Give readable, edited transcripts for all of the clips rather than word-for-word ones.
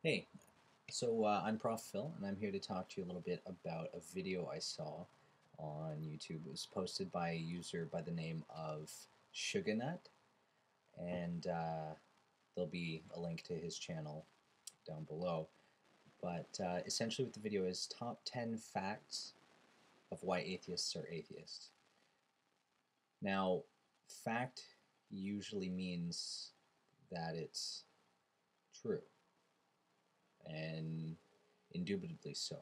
Hey, I'm Prof. Phil, and I'm here to talk to you a little bit about a video I saw on YouTube. It was posted by a user by the name of SugaNutt, and there'll be a link to his channel down below. But essentially, what the video is top 10 facts of why atheists are atheists. Now, fact usually means that it's true, and indubitably so.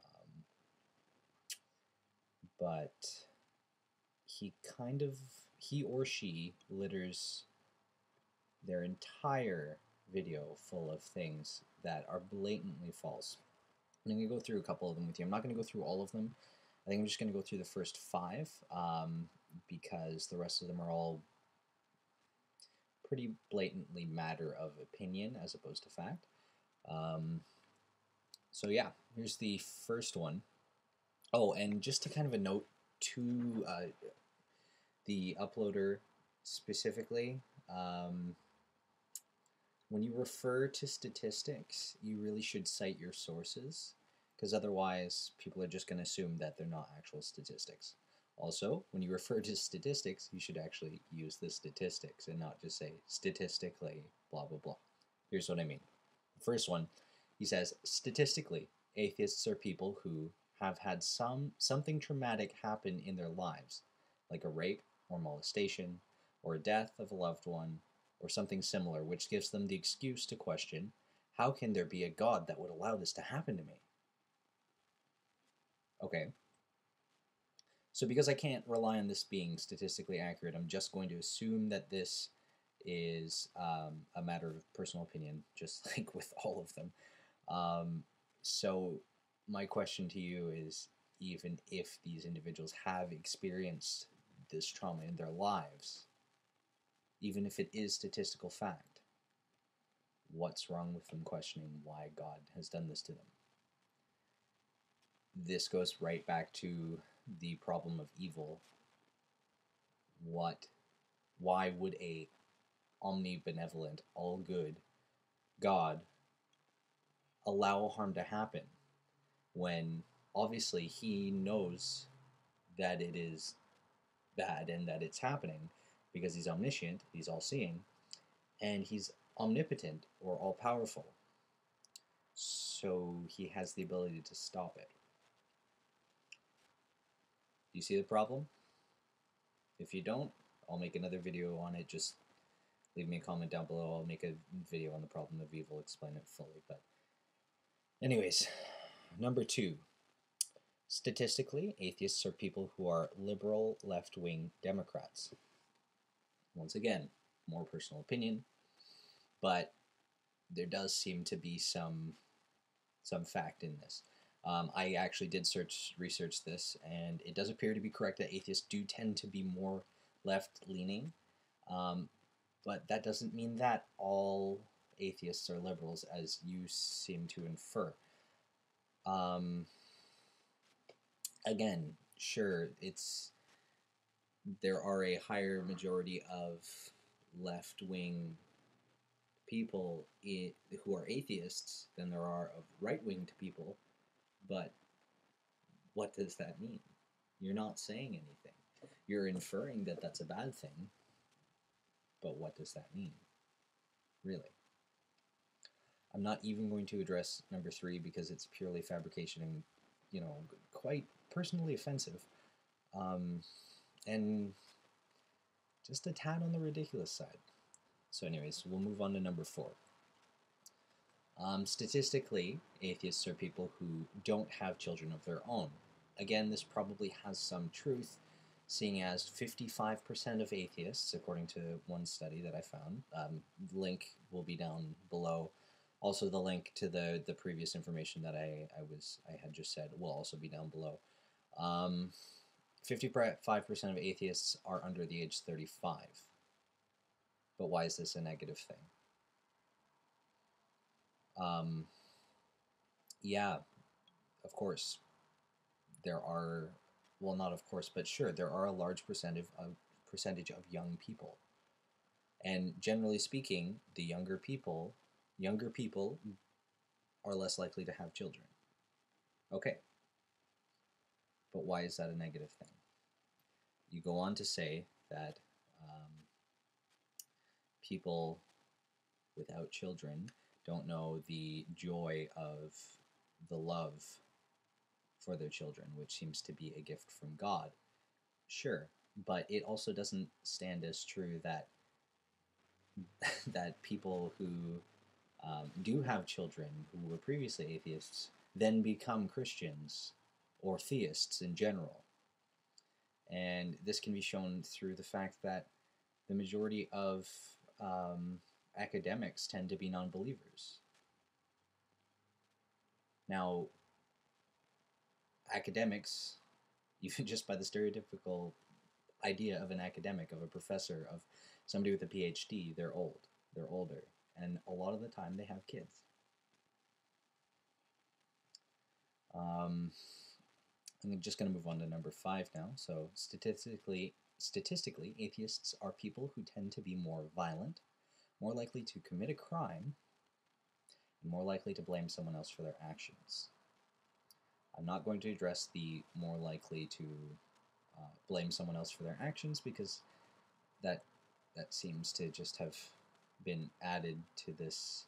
Um, but he kind of he or she litters their entire video full of things that are blatantly false. I'm going to go through a couple of them with you. I'm not going to go through all of them. I think I'm just going to go through the first five because the rest of them are all pretty blatantly matter of opinion as opposed to fact. Um, so yeah, here's the first one. Oh, and just to kind of a note to the uploader specifically, when you refer to statistics, you really should cite your sources, because otherwise people are just going to assume that they're not actual statistics. Also, when you refer to statistics, you should actually use the statistics and not just say statistically blah blah blah. Here's what I mean. The first one, he says, statistically, atheists are people who have had something traumatic happen in their lives, like a rape or molestation, or a death of a loved one, or something similar, which gives them the excuse to question, how can there be a God that would allow this to happen to me? Okay, so because I can't rely on this being statistically accurate, I'm just going to assume that this is a matter of personal opinion, just like with all of them. So my question to you is, even if these individuals have experienced this trauma in their lives, even if it is statistical fact, what's wrong with them questioning why God has done this to them? This goes right back to the problem of evil. Why would a omnibenevolent, all good God allow harm to happen when obviously he knows that it is bad and that it's happening, because he's omniscient, he's all seeing, and he's omnipotent or all powerful. So he has the ability to stop it. Do you see the problem? If you don't, I'll make another video on it. Just leave me a comment down below. I'll make a video on the problem of evil, explain it fully. But anyways, number two. Statistically, atheists are people who are liberal left-wing Democrats. Once again, more personal opinion, but there does seem to be some fact in this. I actually did research this, and it does appear to be correct that atheists do tend to be more left-leaning, but that doesn't mean that all atheists are liberals, as you seem to infer. Again, sure, there are a higher majority of left-wing people who are atheists than there are of right-winged people, but what does that mean? You're not saying anything. You're inferring that that's a bad thing, but what does that mean? Really? I'm not even going to address number three because it's purely fabrication and, quite personally offensive. And just a tad on the ridiculous side. So anyways, we'll move on to number four. Statistically, atheists are people who don't have children of their own. Again, this probably has some truth, seeing as 55% of atheists, according to one study that I found, the link will be down below. Also, the link to the previous information that I had just said will also be down below. 55% of atheists are under the age 35. But why is this a negative thing? Yeah, of course, there are, well, not of course, but sure, there are a large percentage of young people. And generally speaking, the younger people are less likely to have children. Okay, but why is that a negative thing? You go on to say that people without children don't know the joy of the love for their children, which seems to be a gift from God. Sure, but it also doesn't stand as true that that people who do have children who were previously atheists then become Christians or theists in general. And this can be shown through the fact that the majority of academics tend to be non-believers. Now, academics, even just by the stereotypical idea of an academic, of a professor, of somebody with a PhD, they're old, they're older, and a lot of the time they have kids. I'm just going to move on to number 5 now. So statistically, atheists are people who tend to be more violent, more likely to commit a crime, and more likely to blame someone else for their actions. I'm not going to address the more likely to blame someone else for their actions, because that seems to just have been added to this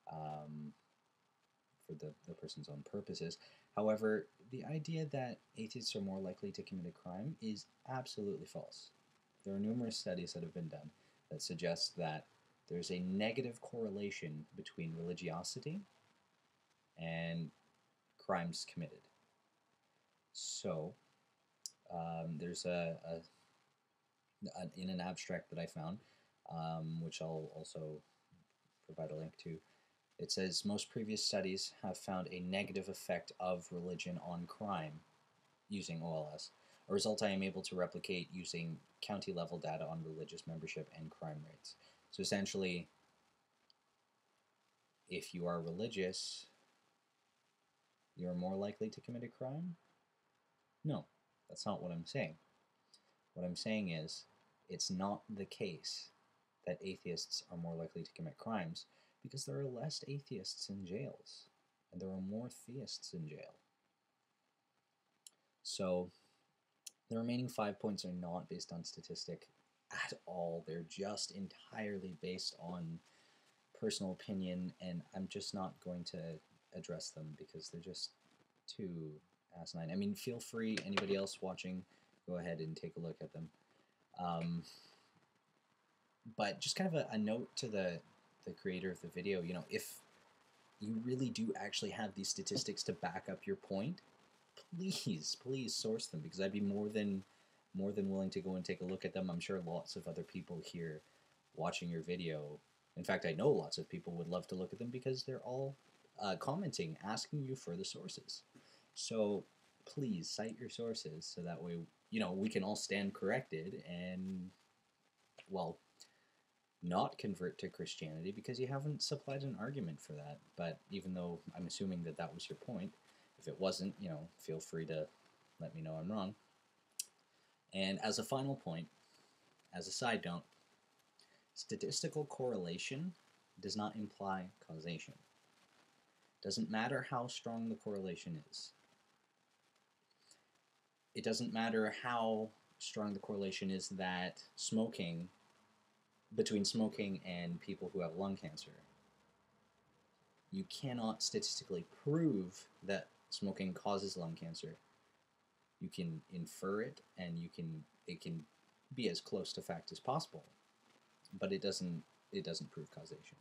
for the person's own purposes. However, the idea that atheists are more likely to commit a crime is absolutely false. There are numerous studies that have been done that suggest that there's a negative correlation between religiosity and crimes committed. So, there's in an abstract that I found, which I'll also provide a link to, it says most previous studies have found a negative effect of religion on crime using OLS, a result I am able to replicate using county-level data on religious membership and crime rates. So essentially, if you are religious, you're more likely to commit a crime? No, that's not what I'm saying. What I'm saying is, it's not the case that atheists are more likely to commit crimes, because there are less atheists in jails, and there are more theists in jail. So, the remaining 5 points are not based on statistic at all. They're just entirely based on personal opinion, and I'm just not going to address them because they're just too asinine. I mean, feel free, anybody else watching, go ahead and take a look at them. But just kind of a note to the creator of the video, you know, if you really do actually have these statistics to back up your point, please source them, because I'd be more than willing to go and take a look at them. I'm sure lots of other people here watching your video, in fact, I know lots of people would love to look at them, because they're all commenting, asking you for the sources. So please cite your sources, so that way, you know, we can all stand corrected and, well, not convert to Christianity, because you haven't supplied an argument for that. But even though I'm assuming that that was your point, if it wasn't, you know, feel free to let me know I'm wrong. And as a final point, as a side note, statistical correlation does not imply causation. Doesn't matter how strong the correlation is. It doesn't matter how strong the correlation is that between smoking and people who have lung cancer. You cannot statistically prove that smoking causes lung cancer. You can infer it, and it can be as close to fact as possible, but it doesn't prove causation.